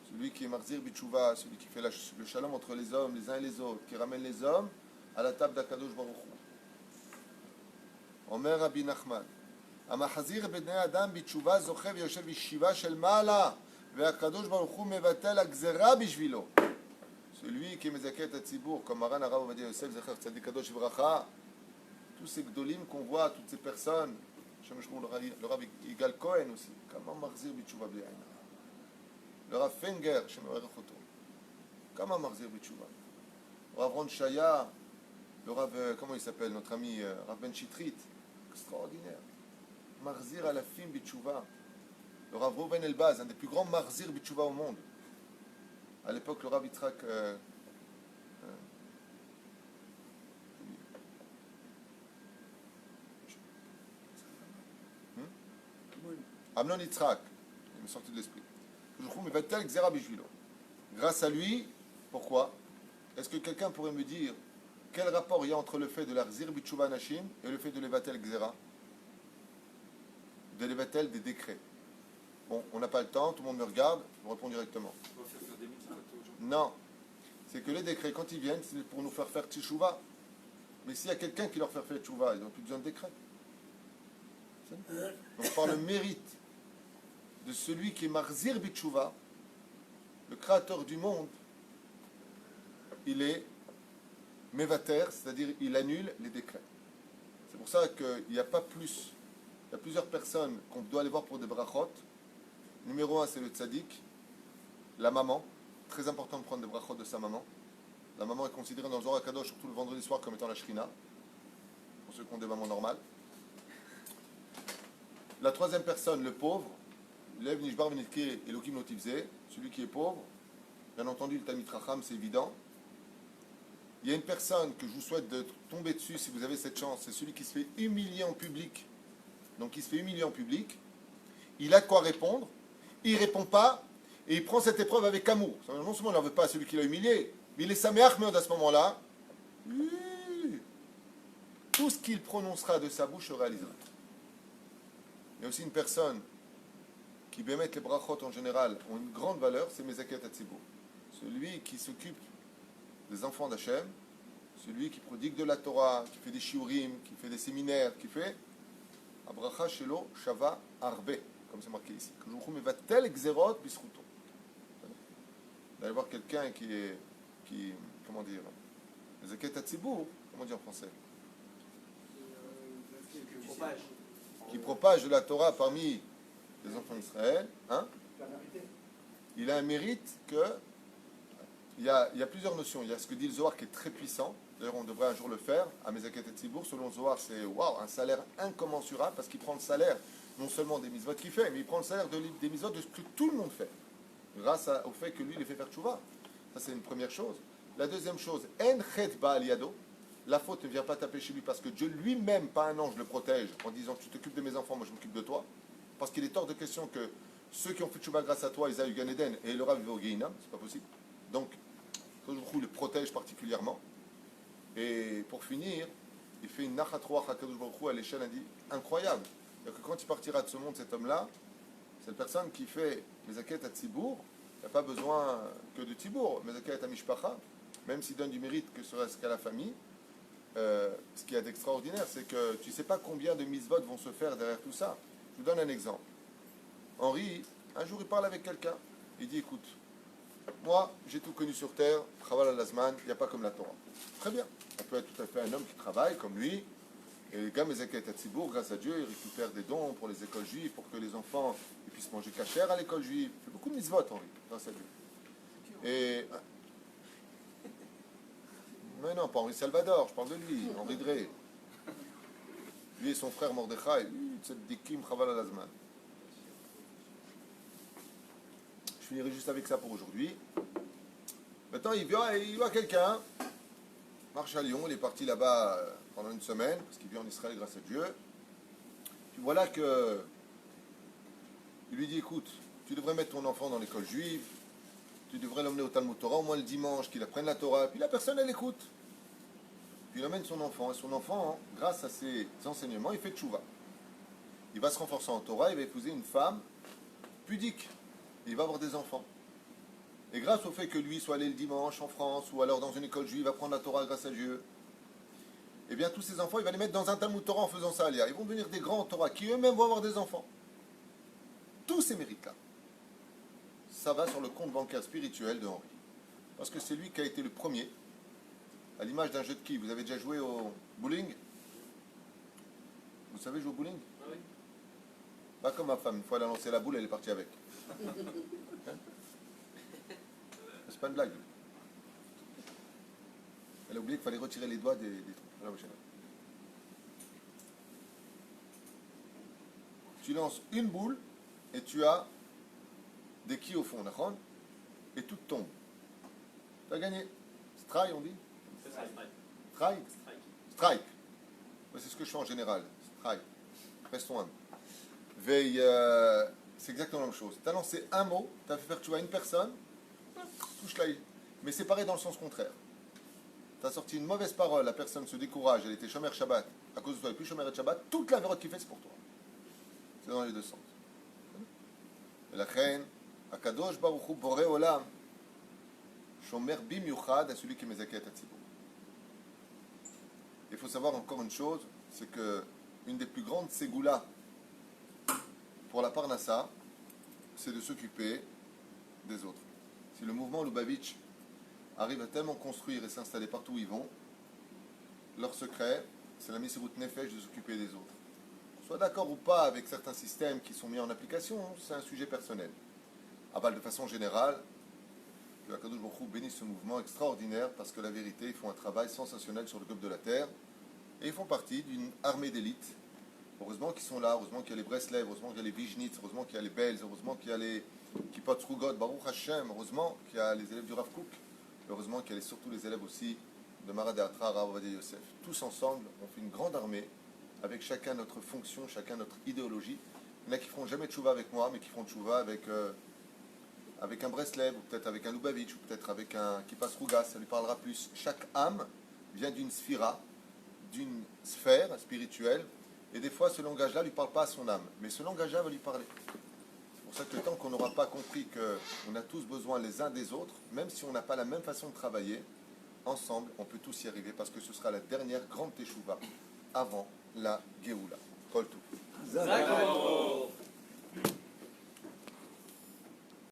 Celui qui est Marzir Bitchouva, celui qui fait le shalom entre les hommes, les uns et les autres, qui ramène les hommes à la table d'Akadosh Baruch Hu. אומר רבי נחמן, המחזיר בני אדם בתשובה זוכה ויושב בישיבה של מעלה, והקדוש ברוך הוא מבטל הגזרה בשבילו. Celui qui est Mezaket Hatzibour, comme Maran Arav Ovadia Yosef, Zecher Tzadik Kadosh Vracha, tous ces gdolim qu'on voit, toutes ces personnes, le Rav Yigal Cohen aussi, comment Marzir Bitshuva Bli Ain Hara, le Rav Fenger, Shemerech Oto, comment Marzir Bitshuva, le Rav Ron Shaya, le Rav, comment il s'appelle, notre ami Rav Ben Chitrit, extraordinaire, Marzir Alafim Bitshuva, le Rav Reuven Elbaz, un des plus grands Marzir Bitshuva au monde. À l'époque, le Rav Yitzhak Amnon Yitzhak, il me sortait de l'esprit. Grâce à lui, pourquoi? Est-ce que quelqu'un pourrait me dire quel rapport il y a entre le fait de l'Arzir Bitshuva Nashim et le fait de l'Evatel Gzera? De l'Evatel des décrets. Bon, on n'a pas le temps, tout le monde me regarde, je réponds directement. On va faire des mitzvot aux gens. Non, c'est que les décrets, quand ils viennent, c'est pour nous faire faire teshuvah. Mais s'il y a quelqu'un qui leur fait faire teshuvah, ils n'ont plus besoin de décret. Donc par le mérite de celui qui est Marzir Bitshuva, le créateur du monde, il est Mevater, c'est-à-dire il annule les décrets. C'est pour ça qu'il n'y a pas plus. Il y a plusieurs personnes qu'on doit aller voir pour des brachot. Numéro 1, c'est le tzaddik, la maman. Très important de prendre des brachot de sa maman. La maman est considérée dans le Zohar HaKadosh, surtout le vendredi soir, comme étant la shrina, pour ceux qui ont des mamans normales. La troisième personne, le pauvre, Lev Nishbar Venitke Elokim Notivze, celui qui est pauvre. Bien entendu, le Talmid Chacham, c'est évident. Il y a une personne que je vous souhaite de tomber dessus si vous avez cette chance, c'est celui qui se fait humilier en public. Donc il se fait humilier en public. Il a de quoi répondre. Il ne répond pas. Et il prend cette épreuve avec amour. Non seulement il n'en veut pas à celui qui l'a humilié, mais il est Sameach Meod à ce moment-là. Tout ce qu'il prononcera de sa bouche se réalisera. Il y a aussi une personne qui bémet les brachot en général ont une grande valeur, c'est Mezaket Hatzibour. Celui qui s'occupe des enfants d'Hachem, celui qui prodigue de la Torah, qui fait des shiurim, qui fait des séminaires, qui fait Abracha Shelo Shava Arbe, comme c'est marqué ici. Que je va tel Xerot Bisruto. D'aller voir quelqu'un comment dire, Mezaket Hatzibour, comment dire en français? Propage. Qui propage de la Torah parmi les enfants d'Israël, hein? Il a un mérite que il y a plusieurs notions. Il y a ce que dit le Zohar qui est très puissant. D'ailleurs, on devrait un jour le faire à Mezaket Hatzibour. Selon le Zohar, c'est un salaire incommensurable parce qu'il prend le salaire non seulement des mitzvot qu'il fait, mais il prend le salaire des mitzvot de ce que tout le monde fait, grâce au fait que lui, il les fait faire tchouva. Ça, c'est une première chose. La deuxième chose, en chet ba'al yado. La faute ne vient pas taper chez lui parce que Dieu lui-même, pas un ange, le protège en disant tu t'occupes de mes enfants, moi je m'occupe de toi. Parce qu'il est hors de question que ceux qui ont fait tchouva grâce à toi, ils aillent au Gan Eden et le Rav va au Gehinam, c'est pas possible. Donc, il le protège particulièrement. Et pour finir, il fait une nachat roach HaKadosh Baruch Hu à l'échelle incroyable. C'est-à-dire que quand il partira de ce monde, cet homme-là, cette personne qui fait Mezaket Hatzibour, il n'y a pas besoin que de Tzibour, Mezaket Hamishpacha, même s'il donne du mérite que serait-ce qu'à la famille. Ce qu'il y a d'extraordinaire, c'est que tu ne sais pas combien de mitzvot vont se faire derrière tout ça. Je vous donne un exemple. Henri, un jour, il parle avec quelqu'un. Il dit, écoute, moi, j'ai tout connu sur terre, Chaval al-Azman, il n'y a pas comme la Torah. Très bien. On peut être tout à fait un homme qui travaille comme lui. Et Gam Mezaket Hatzibour, grâce à Dieu, il récupère des dons pour les écoles juives, pour que les enfants puissent manger cachère à l'école juive. Il fait beaucoup de mitzvot, Henri, grâce à Dieu. Et... Mais non, pas Henri Salvador, je parle de lui, Henri Drey. Lui et son frère Mordechai, Tzeddikim Chaval al-Azman. Je finirai juste avec ça pour aujourd'hui. Maintenant, il voit quelqu'un, marche à Lyon, il est parti là-bas pendant une semaine, parce qu'il vit en Israël grâce à Dieu. Puis voilà que il lui dit, écoute, tu devrais mettre ton enfant dans l'école juive, tu devrais l'emmener au Talmud Torah, au moins le dimanche, qu'il apprenne la Torah. Puis la personne, elle écoute. Puis il emmène son enfant. Et son enfant, grâce à ses enseignements, il fait tchouva. Il va se renforcer en Torah, il va épouser une femme pudique. Et il va avoir des enfants. Et grâce au fait que lui soit allé le dimanche en France, ou alors dans une école juive, apprendre la Torah grâce à Dieu, eh bien tous ces enfants, il va les mettre dans un Talmud Torah en faisant ça Aliyah. Ils vont devenir des grands Torah qui eux-mêmes vont avoir des enfants. Tous ces mérites-là, ça va sur le compte bancaire spirituel de Henri. Parce que c'est lui qui a été le premier, à l'image d'un jeu de quilles. Vous avez déjà joué au bowling? Vous savez jouer au bowling? Ah oui. Pas comme ma femme, une fois elle a lancé la boule, elle est partie avec. Hein? C'est pas une blague. Elle a oublié qu'il fallait retirer les doigts des trucs. Là, tu lances une boule et tu as des quilles au fond, d'accord? Et tout tombe. Tu as gagné. Strike, on dit? C'est ça, strike. Strike? Strike. Strike. Ouais, c'est ce que je fais en général. Strike. Restons humbles. Veille, c'est exactement la même chose. Tu as lancé un mot, tu as fait faire tu vois une personne, touche la. Mais c'est pareil dans le sens contraire. Tu as sorti une mauvaise parole, la personne se décourage, elle était Shomer Shabbat, à cause de toi, et puis Shomer Shabbat, toute la vérote qu'il fait, c'est pour toi. C'est dans les deux sens. Et la reine, Akadosh Baruch Hu Boré Olam, Shomer Bimiuchad à celui qui mezaket Atzibur. Il faut savoir encore une chose, c'est que une des plus grandes ségoulas pour la Parnassa, c'est de s'occuper des autres. Si le mouvement Lubavitch arrive à tellement construire et s'installer partout où ils vont, leur secret, c'est la Messirut Nefesh de s'occuper des autres. Soit d'accord ou pas avec certains systèmes qui sont mis en application, c'est un sujet personnel. De façon générale, que Akadosh Baruch Hu bénisse ce mouvement extraordinaire parce que la vérité, ils font un travail sensationnel sur le globe de la Terre et ils font partie d'une armée d'élite. Heureusement qu'ils sont là, heureusement qu'il y a les Breslev, heureusement qu'il y a les Vizhnitz, heureusement qu'il y a les Belz, heureusement qu'il y a les Kippot Srugot, Baruch Hashem, heureusement qu'il y a les élèves du Rav Kook, heureusement qu'il y a surtout les élèves aussi de Marat Deatra, Rav Ovadia Yosef. Tous ensemble, on fait une grande armée avec chacun notre fonction, chacun notre idéologie. Il y en a qui feront jamais tchouva avec moi, mais qui feront tchouva avec un Breslev, ou peut-être avec un Lubavitch, ou peut-être avec un Kippas Rugas, ça lui parlera plus. Chaque âme vient d'une sphira, d'une sphère spirituelle, et des fois ce langage-là ne lui parle pas à son âme, mais ce langage-là va lui parler. C'est pour ça que tant qu'on n'aura pas compris qu'on a tous besoin les uns des autres, même si on n'a pas la même façon de travailler, ensemble, on peut tous y arriver, parce que ce sera la dernière grande teshuva avant la Géoula. Kol Tov. D'accord.